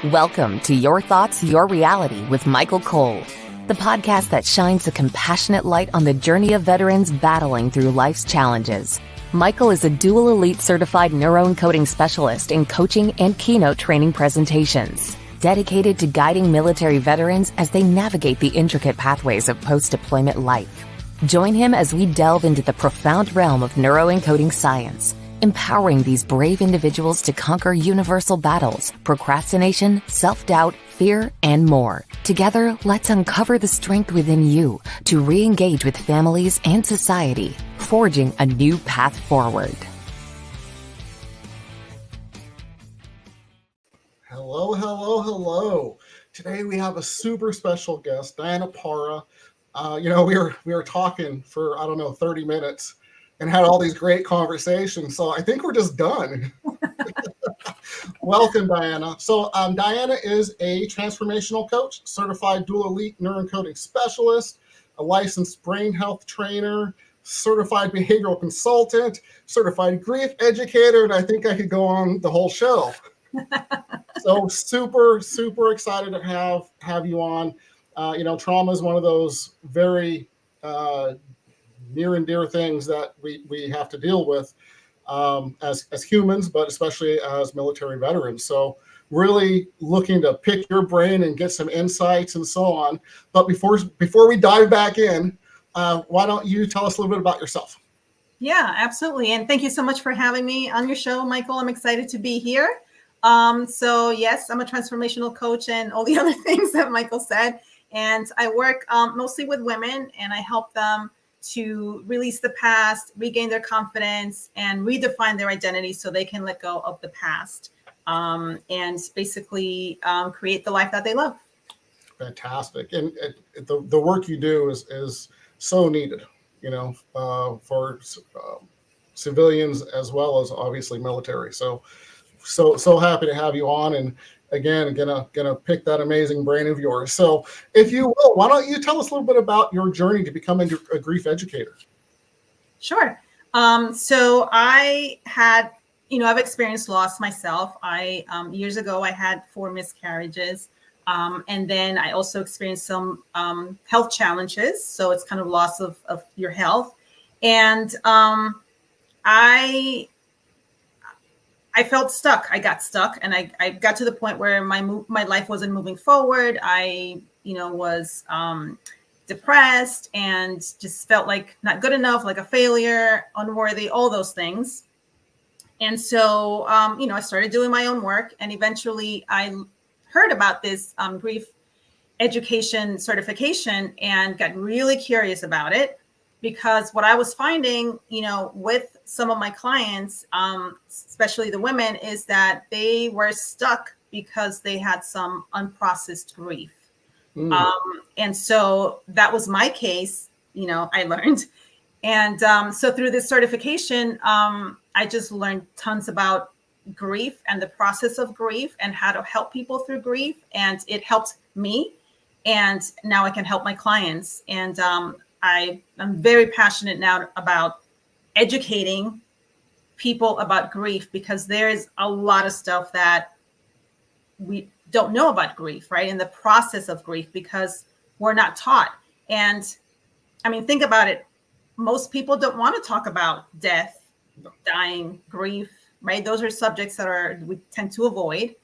Welcome to Your Thoughts, Your Reality with Michael Cole, the podcast that shines a compassionate light on the journey of veterans battling through life's challenges. Michael is a dual elite certified neuroencoding specialist in coaching and keynote training presentations, dedicated to guiding military veterans as they navigate the intricate pathways of post-deployment life. Join him as we delve into the profound realm of neuroencoding science, empowering these brave individuals to conquer universal battles, procrastination, self-doubt, fear, and more. Together, let's uncover the strength within you to re-engage with families and society, forging a new path forward. Hello, hello, hello. Today we have a super special guest, Diana Parra. We were talking for, 30 minutes and had all these great conversations. So I think we're just done. Welcome, Diana. So Diana is a transformational coach, certified dual elite neuroencoding specialist, a licensed brain health trainer, certified behavioral consultant, certified grief educator, and I think I could go on the whole show. So super, super excited to have you on. Trauma is one of those very near and dear things that we have to deal with as humans, but especially as military veterans. So really looking to pick your brain and get some insights and so on. But before we dive back in, why don't you tell us a little bit about yourself? Yeah, absolutely. And thank you so much for having me on your show, Michael. I'm excited to be here. So yes, I'm a transformational coach and all the other things that Michael said. And I work mostly with women, and I help them to release the past, regain their confidence, and redefine their identity so they can let go of the past and basically create the life that they love. Fantastic. And the work you do is so needed, for civilians as well as obviously military. So happy to have you on. And again, gonna pick that amazing brain of yours. So if you will, why don't you tell us a little bit about your journey to becoming a grief educator? Sure. So I had, I've experienced loss myself. Years ago, I had 4 miscarriages. And then I also experienced some health challenges. So it's kind of loss of your health. And I felt stuck. I got stuck, and I got to the point where my life wasn't moving forward. I, was depressed and just felt like not good enough, like a failure, unworthy, all those things. And so, I started doing my own work, and eventually I heard about this grief education certification and got really curious about it. Because what I was finding, with some of my clients, especially the women, is that they were stuck because they had some unprocessed grief. And so that was my case, I learned. And so through this certification, I just learned tons about grief and the process of grief and how to help people through grief. And it helped me. And now I can help my clients. And I'm very passionate now about educating people about grief, because there's a lot of stuff that we don't know about grief, right? In the process of grief, because we're not taught. And I mean, think about it. Most people don't want to talk about death, dying, grief, right? Those are subjects that we tend to avoid.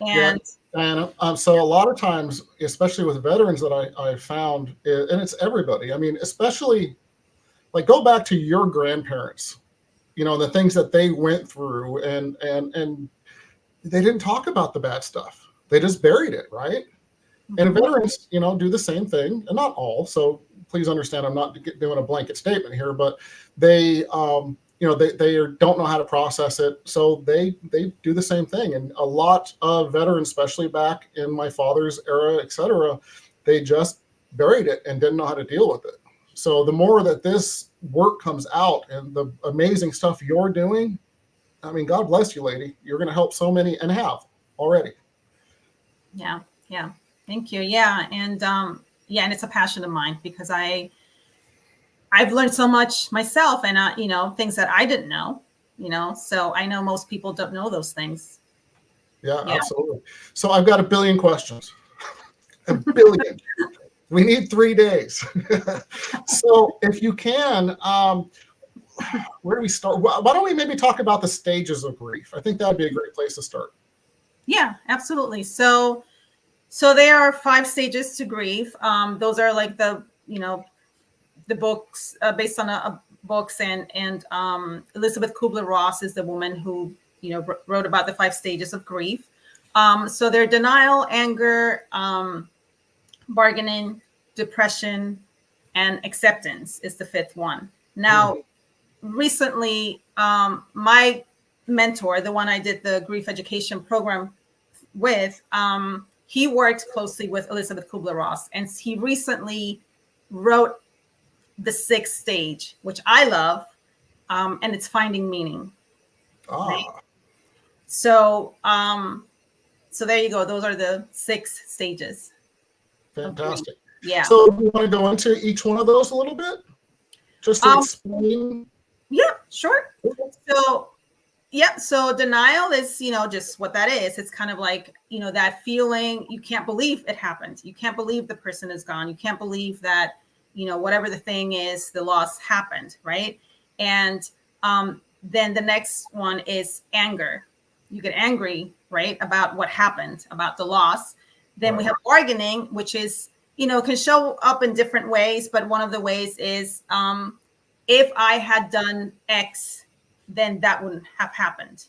And And so a lot of times, especially with veterans that I found, and it's everybody, especially like go back to your grandparents, the things that they went through, and they didn't talk about the bad stuff. They just buried it, right? Mm-hmm. And veterans, do the same thing, and not all. So please understand, I'm not doing a blanket statement here, but they they don't know how to process it. So they do the same thing. And a lot of veterans, especially back in my father's era, et cetera, they just buried it and didn't know how to deal with it. So the more that this work comes out and the amazing stuff you're doing, God bless you, lady. You're going to help so many, and have already. Yeah. Thank you. Yeah. And and it's a passion of mine, because I've learned so much myself, and things that I didn't know, so I know most people don't know those things. Yeah, Yeah. absolutely. So I've got a billion questions. A billion. We need 3 days. So if you can, where do we start? Why don't we maybe talk about the stages of grief? I think that would be a great place to start. Yeah, absolutely. So there are 5 stages to grief. Those are like the, the books based on books, and Elizabeth Kubler-Ross is the woman who, wrote about the 5 stages of grief. So they're denial, anger, bargaining, depression, and acceptance is the 5th one. Now, recently, my mentor, the one I did the grief education program with, he worked closely with Elizabeth Kubler-Ross, and he recently wrote the 6th stage, which I love, and it's finding meaning. Right? So there you go. Those are the 6 stages. Fantastic. Yeah. So do you want to go into each one of those a little bit? Just to explain? Yeah, sure. So denial is, just what that is. It's kind of like, that feeling you can't believe it happened. You can't believe the person is gone. You can't believe that, whatever the thing is, the loss happened, right? And then the next one is anger. You get angry, right, about what happened, about the loss. Then we have bargaining, which is, can show up in different ways. But one of the ways is, if I had done X, then that wouldn't have happened.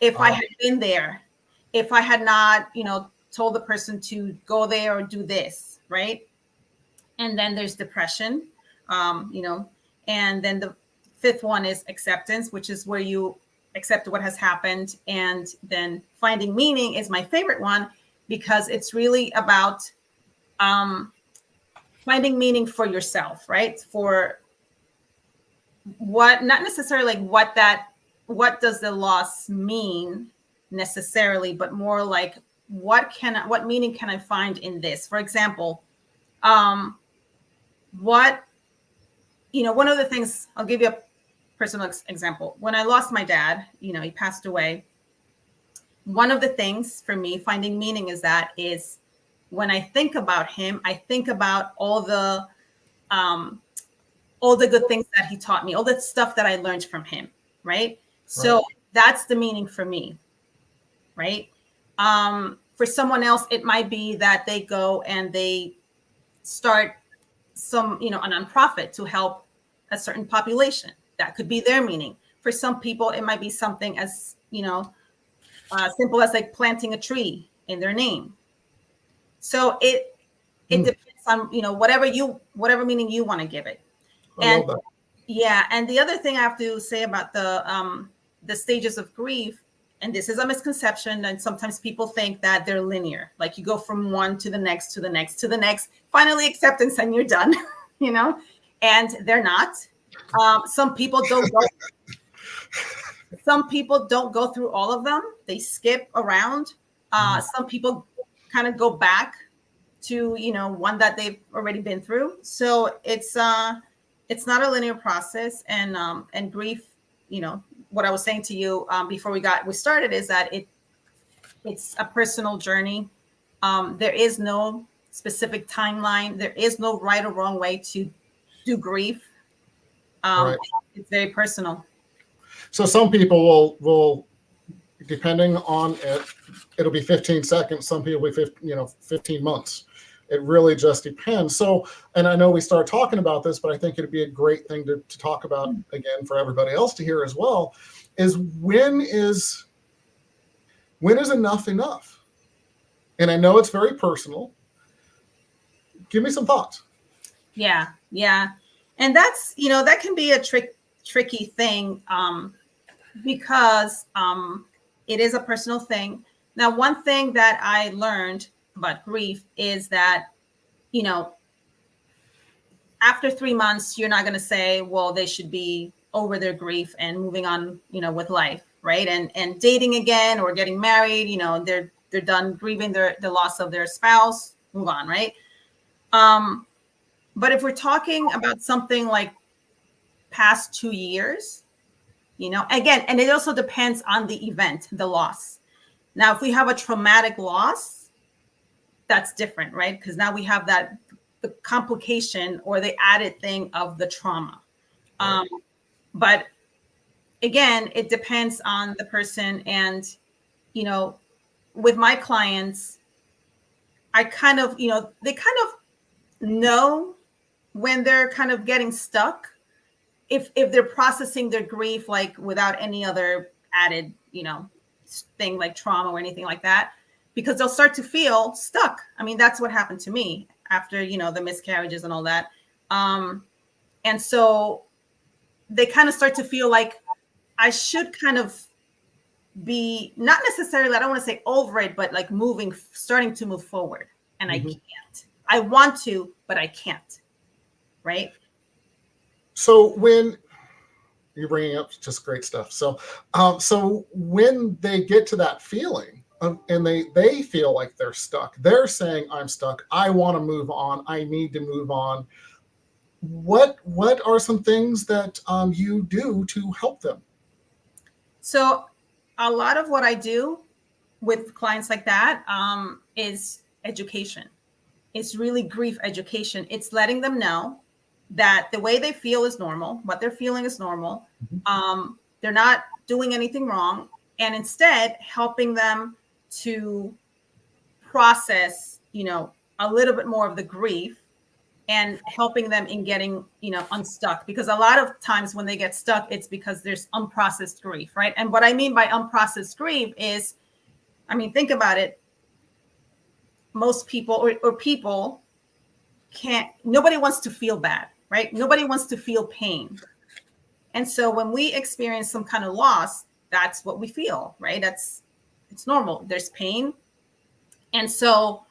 If I had been there, if I had not, told the person to go there or do this, right? And then there's depression, and then the 5th one is acceptance, which is where you accept what has happened. And then finding meaning is my favorite one, because it's really about finding meaning for yourself, right? For what, not necessarily like what does the loss mean necessarily, but more like what meaning can I find in this? For example, one of the things, I'll give you a personal example. When I lost my dad, he passed away. One of the things for me, finding meaning is when I think about him, I think about all the good things that he taught me, all the stuff that I learned from him, right? So that's the meaning for me, right? For someone else, it might be that they go and they start a nonprofit to help a certain population. That could be their meaning. For some people, it might be something as, simple as like planting a tree in their name. So it depends on, whatever meaning you want to give it. I love that. Yeah. And the other thing I have to say about the stages of grief, and this is a misconception, and sometimes people think that they're linear, like you go from one to the next, to the next, to the next, finally acceptance, and you're done, and they're not. Some people don't go through all of them. They skip around. Some people kind of go back to, one that they've already been through. So it's not a linear process, and grief, what I was saying to you before we started is that it's a personal journey. There is no specific timeline. There is no right or wrong way to do grief. It's very personal. So some people will depending on it, it'll be 15 seconds. Some people will be 15 months. It really just depends. So, and I know we started talking about this, but I think it'd be a great thing to talk about again for everybody else to hear as well, is when is enough? And I know it's very personal. Give me some thoughts. Yeah. And that's, that can be a tricky thing because it is a personal thing. Now, one thing that I learned about grief is that, after 3 months, you're not going to say, well, they should be over their grief and moving on, with life, right? And dating again or getting married, they're done grieving the loss of their spouse, move on, right? But if we're talking about something like past 2 years, again, and it also depends on the event, the loss. Now, if we have a traumatic loss, that's different, right? Because now we have the complication or the added thing of the trauma. Right. But again, it depends on the person. And, with my clients, I kind of, they kind of know when they're kind of getting stuck, if they're processing their grief, like without any other added, thing like trauma or anything like that, because they'll start to feel stuck. I mean, that's what happened to me after, the miscarriages and all that. And so they kind of start to feel like I should kind of be, not necessarily, I don't want to say over it, but like starting to move forward. And I can't. I want to, but I can't. Right. So when you're bringing up just great stuff. So, so when they get to that feeling and they feel like they're stuck, they're saying, I'm stuck. I want to move on. I need to move on. What are some things that you do to help them? So a lot of what I do with clients like that is education. It's really grief education. It's letting them know that the way they feel is normal. What they're feeling is normal. They're not doing anything wrong. And instead helping them to process, a little bit more of the grief, and helping them in getting, unstuck. Because a lot of times when they get stuck, it's because there's unprocessed grief, right? And what I mean by unprocessed grief is, think about it. Most people or people nobody wants to feel bad, right? Nobody wants to feel pain. And so when we experience some kind of loss, that's what we feel, right? It's normal. There's pain. And so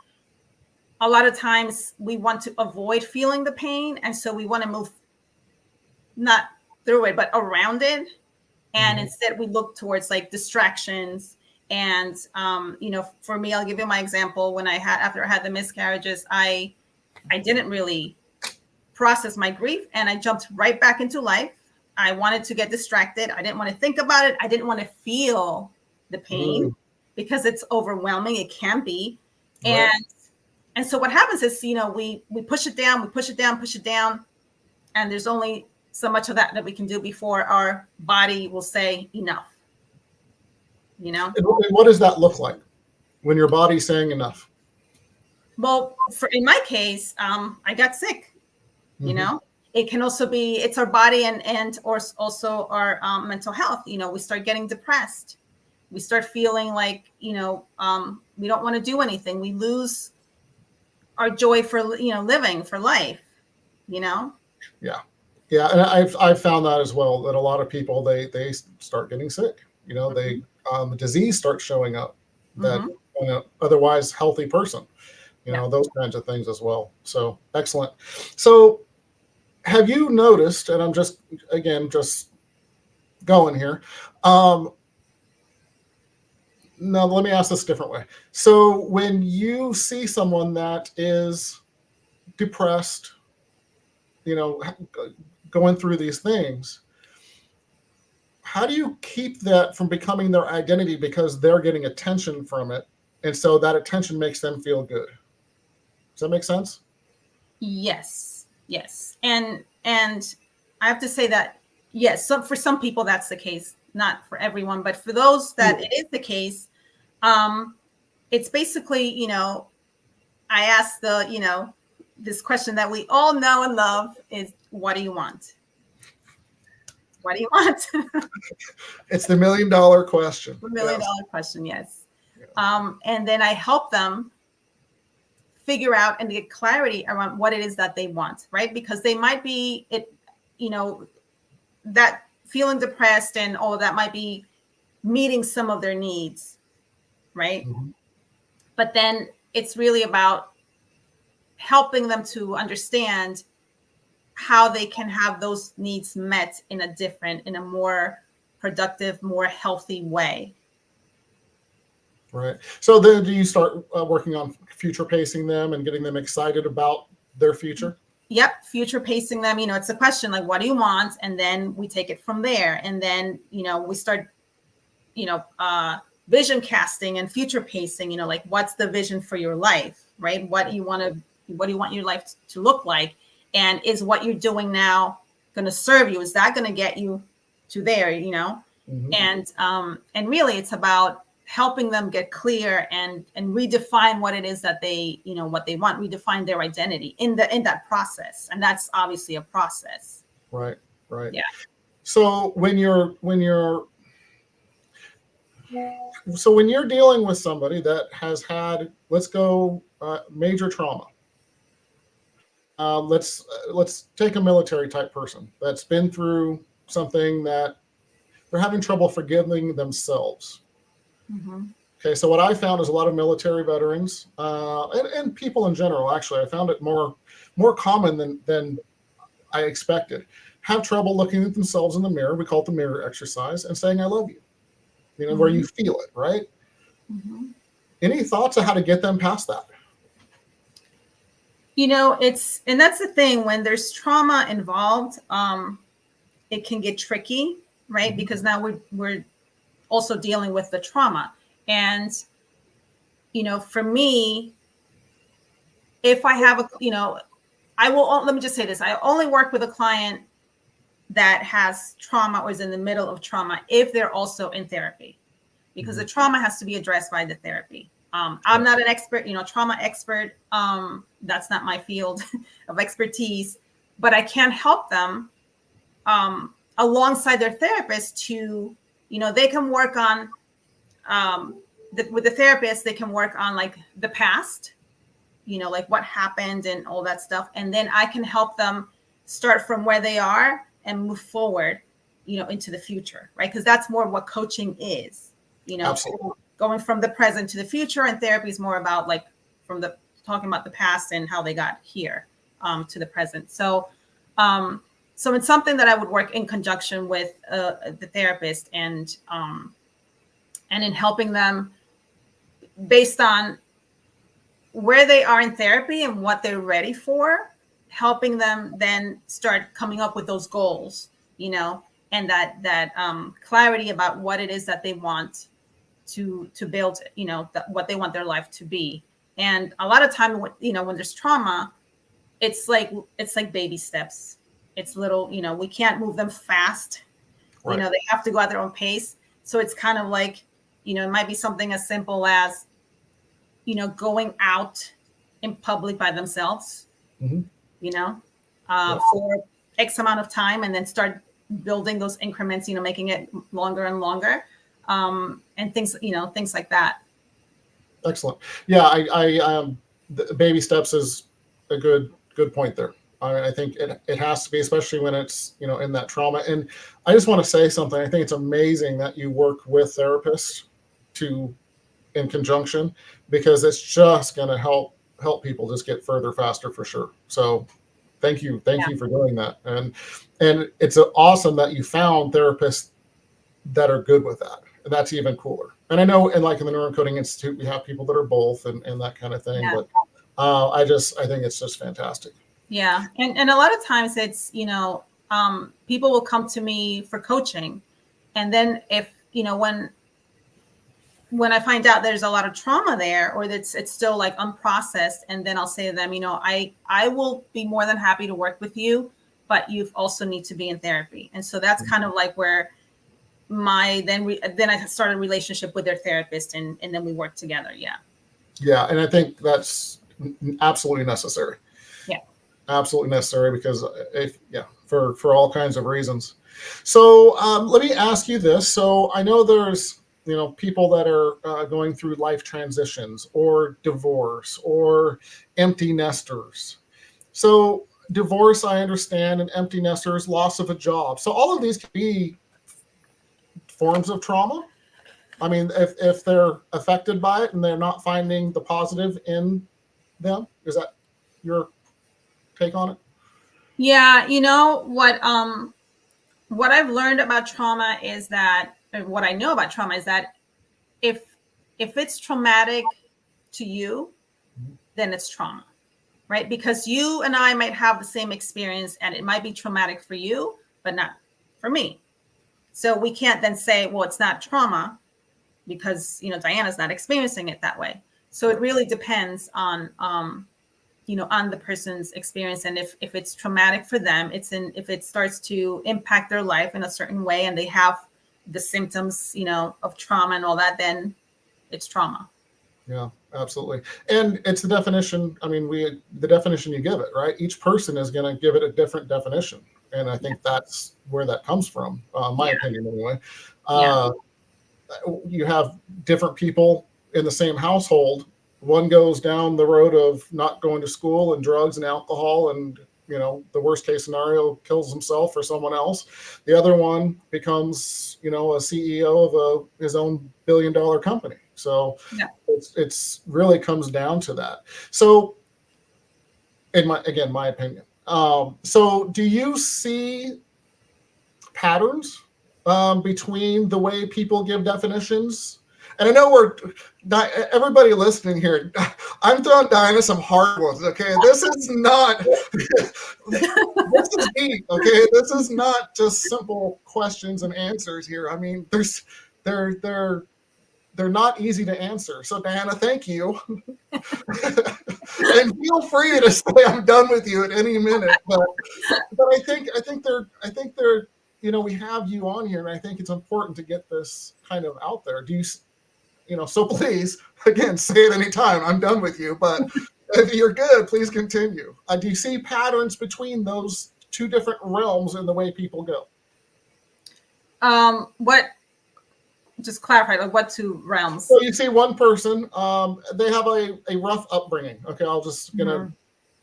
a lot of times we want to avoid feeling the pain. And so we want to move not through it, but around it. And instead we look towards like distractions. And, for me, I'll give you my example. After I had the miscarriages, I didn't really process my grief, and I jumped right back into life. I wanted to get distracted. I didn't want to think about it. I didn't want to feel the pain because it's overwhelming. It can be. Right. And so what happens is, we push it down, push it down. And there's only so much of that we can do before our body will say enough. And what does that look like when your body's saying enough? Well, in my case, I got sick. It can also be, it's our body and or also our mental health. We start getting depressed. We start feeling like, we don't want to do anything. We lose our joy for, living, for life, Yeah. Yeah. And I've found that as well, that a lot of people, they start getting sick, they, the disease starts showing up that otherwise healthy person, those kinds of things as well. So excellent. So have you noticed, and I'm just going here. No, let me ask this a different way. So when you see someone that is depressed, going through these things, how do you keep that from becoming their identity because they're getting attention from it? And so that attention makes them feel good. Does that make sense? Yes. And I have to say that, yes, so for some people that's the case, not for everyone, but for those that it is the case, it's basically, I ask this question that we all know and love is, what do you want? What do you want? It's the $1 million question. The $1 million question, yes. Yeah. And then I help them figure out and get clarity around what it is that they want, right? Because they might be, that feeling depressed and all of that might be meeting some of their needs, right? But then it's really about helping them to understand how they can have those needs met in a more productive, more healthy way. Right. So then do you start working on future pacing them and getting them excited about their future? Yep. Future pacing them, it's a question like, what do you want? And then we take it from there. And then, we start, vision casting and future pacing, like what's the vision for your life, right? What do you want your life to look like? And is what you're doing now going to serve you? Is that going to get you to there, Mm-hmm. And really it's about helping them get clear and redefine what it is that they, what they want, redefine their identity in that process. And that's obviously a process. Right. Yeah. So when you're dealing with somebody that has had, let's go, major trauma. Let's take a military type person that's been through something that they're having trouble forgiving themselves. Mm-hmm. Okay, so what I found is a lot of military veterans and people in general, actually, I found it more common than I expected, have trouble looking at themselves in the mirror. We call it the mirror exercise, and saying, I love you, Mm-hmm. where you feel it, right? Mm-hmm. Any thoughts on how to get them past that? And that's the thing, when there's trauma involved, it can get tricky, right? Mm-hmm. Because now we're also dealing with the trauma. And, for me, if I have let me just say this. I only work with a client that has trauma or is in the middle of trauma if they're also in therapy, because mm-hmm. the trauma has to be addressed by the therapy. I'm not an expert, trauma expert. That's not my field of expertise, but I can help them alongside their therapist to, they can work on, with the therapist, they can work on like the past, like what happened and all that stuff. And then I can help them start from where they are and move forward, into the future, right? Because that's more what coaching is, Absolutely. Going from the present to the future, and therapy is more about like talking about the past and how they got here to the present. So it's something that I would work in conjunction with the therapist and in helping them based on where they are in therapy and what they're ready for, helping them then start coming up with those goals, and that clarity about what it is that they want to build, what they want their life to be. And a lot of time, when there's trauma, it's like baby steps. It's little, we can't move them fast. Right. They have to go at their own pace. So it's kind of like, it might be something as simple as, going out in public by themselves, mm-hmm. For X amount of time, and then start building those increments, making it longer and longer. And things like that. Excellent. Yeah, I the baby steps is a good point there. I think it has to be, especially when it's, in that trauma. And I just want to say something. I think it's amazing that you work with therapists in conjunction, because it's just going to help people just get further faster for sure. So thank you for doing that. And it's awesome that you found therapists that are good with that. And that's even cooler. And I know, in the Neuroencoding Institute, we have people that are both and that kind of thing. Yeah. But I think it's just fantastic. Yeah. And a lot of times it's, people will come to me for coaching. And then if, when I find out there's a lot of trauma there, or that it's still like unprocessed, and then I'll say to them, I will be more than happy to work with you, but you also need to be in therapy. And so that's mm-hmm. kind of like where then I started a relationship with their therapist, and then we work together. Yeah. Yeah. And I think that's absolutely necessary. Yeah. Absolutely necessary, because for all kinds of reasons. So let me ask you this. So I know there's, people that are going through life transitions or divorce or empty nesters. So divorce, I understand, and empty nesters, loss of a job. So all of these can be forms of trauma. I mean, if they're affected by it and they're not finding the positive in them, is that your take on it? Yeah, what I've learned about trauma is that, what I know about trauma is that if it's traumatic to you, then it's trauma, right? Because you and I might have the same experience, and it might be traumatic for you, but not for me. So we can't then say, well, it's not trauma, because, Diana's not experiencing it that way. So it really depends on, on the person's experience. And if it's traumatic for them, if it starts to impact their life in a certain way and they have the symptoms, of trauma and all that, then it's trauma. Yeah, absolutely. And it's the definition. I mean, the definition you give it, right? Each person is going to give it a different definition. And I think that's where that comes from, my opinion anyway. You have different people in the same household. One goes down the road of not going to school and drugs and alcohol and, the worst case scenario, kills himself or someone else. The other one becomes, a CEO of his own $1 billion company. So it's really comes down to that. So my opinion. So do you see patterns between the way people give definitions? And I know everybody listening here, I'm throwing Diana some hard ones, okay? This is not, this is deep, okay? This is not just simple questions and answers here. I mean, they're not easy to answer. So Diana, thank you. And feel free to say I'm done with you at any minute. But I think they're, we have you on here, and I think it's important to get this kind of out there. Do you, so please, again, say it anytime. I'm done with you. But if you're good, please continue. Do you see patterns between those two different realms in the way people go? Just clarify, like what two realms? So you see one person, they have a rough upbringing. Okay, I'm gonna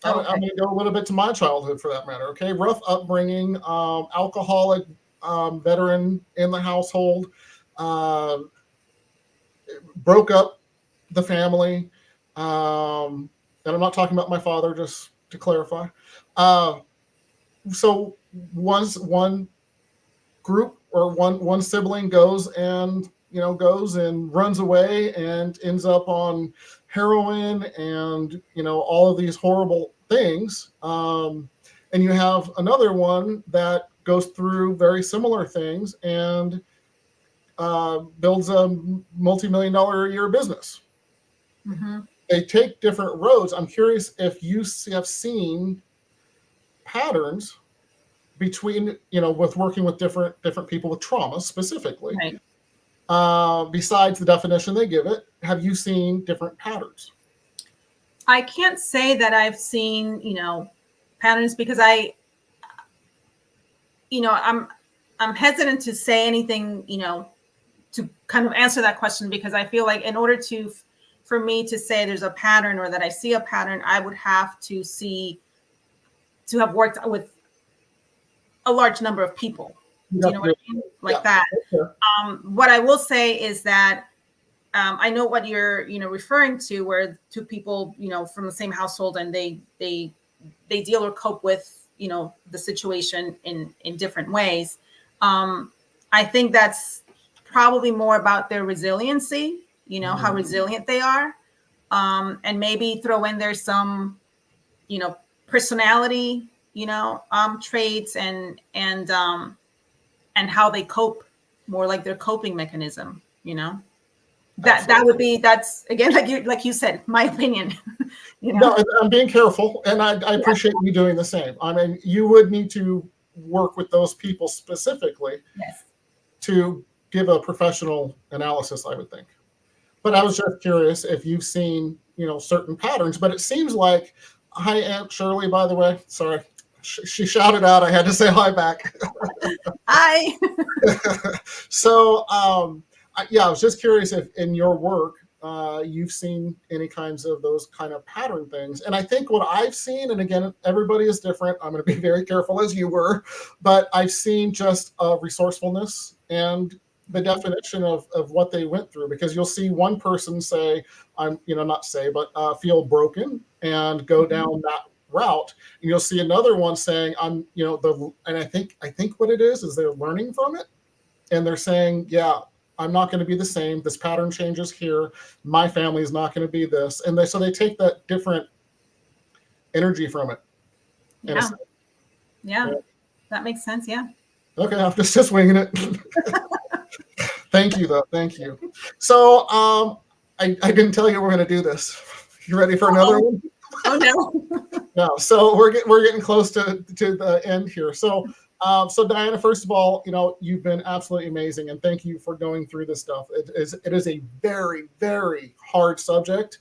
go a little bit to my childhood for that matter. Okay, rough upbringing, alcoholic, veteran in the household, broke up the family, and I'm not talking about my father, just to clarify. So one group or one sibling goes and runs away and ends up on heroin and all of these horrible things, and you have another one that goes through very similar things and builds a multi-million-dollar a year business. Mm-hmm. They take different roads. I'm curious if you have seen patterns between, with working with different people with trauma specifically. Right. Besides the definition they give it, have you seen different patterns? I can't say that I've seen, patterns because I'm hesitant to say anything, to kind of answer that question, because I feel like in order for me to say there's a pattern or that I see a pattern, I would have to have worked with a large number of people. Do you know what I mean? Like that. Sure. What I will say is that I know what you're, referring to, where two people, from the same household and they deal or cope with, the situation in different ways. I think that's probably more about their resiliency, how resilient they are. And maybe throw in there some, personality, traits and how they cope, more like their coping mechanism, that's again, like you said, my opinion. No, I'm being careful, and I appreciate you doing the same. I mean, you would need to work with those people specifically to give a professional analysis, I would think. But I was just curious if you've seen, certain patterns. But it seems like, hi, Aunt Shirley, by the way. Sorry, she shouted out. I had to say hi back. Hi. So, I was just curious if in your work, you've seen any kinds of those kind of pattern things. And I think what I've seen, and again, everybody is different. I'm going to be very careful as you were, but I've seen just resourcefulness and the definition of what they went through, because you'll see one person say, feel broken and go down that route. And you'll see another one saying, and I think what it is they're learning from it. And they're saying, I'm not going to be the same. This pattern changes here. My family is not going to be this. And so they take that different energy from it. Yeah. That makes sense. Yeah. Okay. I'm just winging it. Thank you, though. Thank you. So I didn't tell you we're going to do this. You ready for another one? Oh, no. No. So we're getting close to the end here. So Diana, first of all, you've been absolutely amazing, and thank you for going through this stuff. It is a very, very hard subject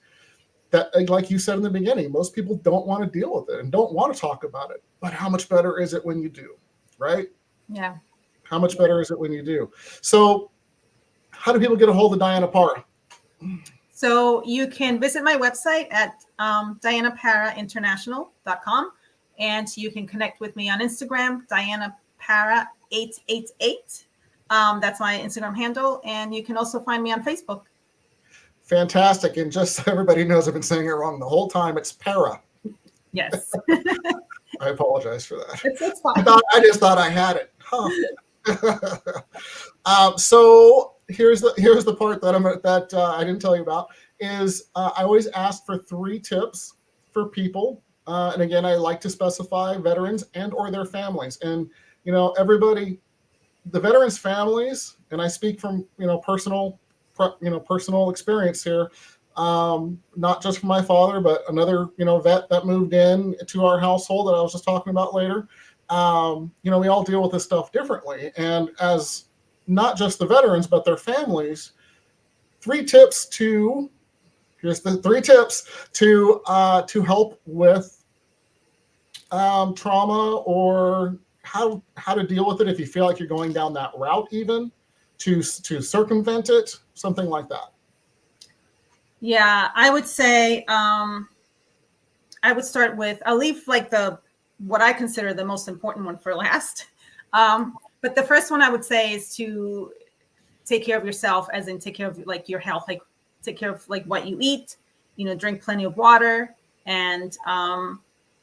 that, like you said in the beginning, most people don't want to deal with it and don't want to talk about it. But how much better is it when you do, right? Yeah. How much better is it when you do? So how do people get a hold of Diana Parra? So you can visit my website at dianaparrainternational.com, and you can connect with me on Instagram, dianaparra888. That's my Instagram handle, and you can also find me on Facebook. Fantastic. And just so everybody knows, I've been saying it wrong the whole time. It's Parra. Yes. I apologize for that. It's fine. I just thought I had it. Huh. So here's the part that I didn't tell you about is I always ask for 3 tips for people, and again, I like to specify veterans and or their families, and everybody, the veterans' families, and I speak from personal experience here, not just from my father, but another vet that moved in to our household that I was just talking about later. We all deal with this stuff differently, and as not just the veterans but their families, 3 tips to help with trauma, or how to deal with it if you feel like you're going down that route, even to circumvent it, something like that. Yeah, I would say I would start with, I'll leave like what I consider the most important one for last. But the first one I would say is to take care of yourself, as in take care of like your health, like take care of like what you eat, drink plenty of water, and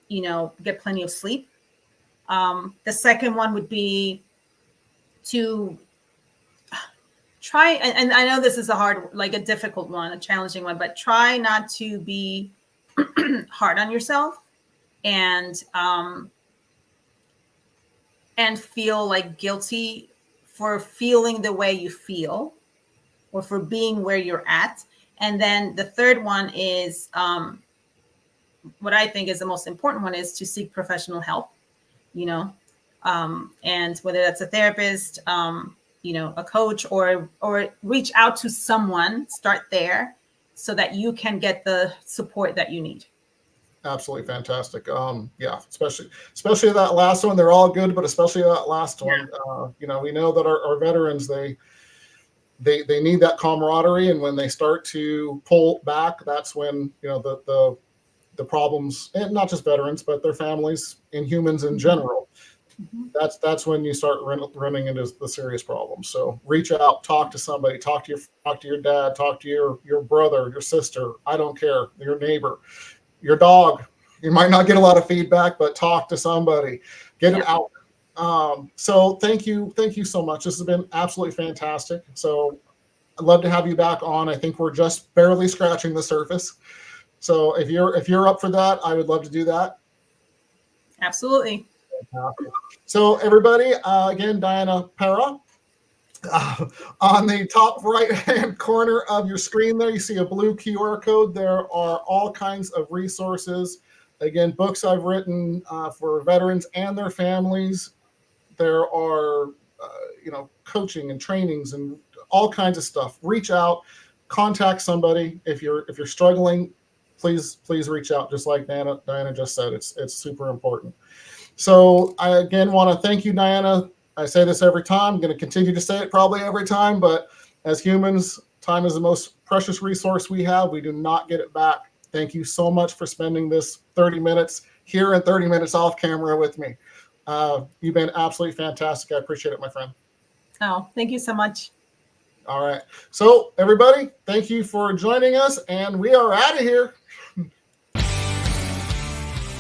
get plenty of sleep. The second one would be to try, and I know this is a difficult one, a challenging one, but try not to be hard on yourself and feel like guilty for feeling the way you feel or for being where you're at. And then the third one is what I think is the most important one, is to seek professional help, and whether that's a therapist, a coach, or reach out to someone, start there so that you can get the support that you need. Absolutely fantastic. Yeah, especially that last one. They're all good, but especially that last one. We know that our veterans, they need that camaraderie, and when they start to pull back, that's when the problems, and not just veterans, but their families and humans in general. Mm-hmm. That's when you start running into the serious problems. So reach out, talk to somebody, talk to your dad, talk to your brother, your sister. I don't care, your neighbor, your dog. You might not get a lot of feedback, but talk to somebody, get it out. So thank you so much. This has been absolutely fantastic. So I'd love to have you back on. I think we're just barely scratching the surface. So if you're up for that, I would love to do that. Absolutely. So everybody, again, Diana Parra. On the top right-hand corner of your screen there, you see a blue QR code. There are all kinds of resources. Again, books I've written for veterans and their families. There are, coaching and trainings and all kinds of stuff. Reach out, contact somebody. If you're struggling, please reach out. Just like Diana just said, it's super important. So I again want to thank you, Diana. I say this every time. I'm going to continue to say it probably every time, but as humans, time is the most precious resource we have. We do not get it back. Thank you so much for spending this 30 minutes here and 30 minutes off camera with me. You've been absolutely fantastic. I appreciate it, my friend. Oh, thank you so much. All right. So everybody, thank you for joining us, and we are out of here.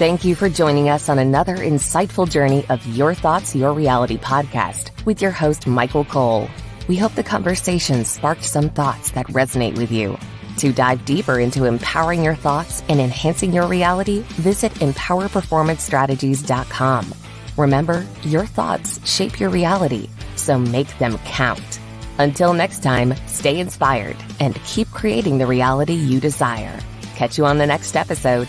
Thank you for joining us on another insightful journey of Your Thoughts, Your Reality podcast with your host, Michael Cole. We hope the conversation sparked some thoughts that resonate with you. To dive deeper into empowering your thoughts and enhancing your reality, visit empowerperformancestrategies.com. Remember, your thoughts shape your reality, so make them count. Until next time, stay inspired and keep creating the reality you desire. Catch you on the next episode.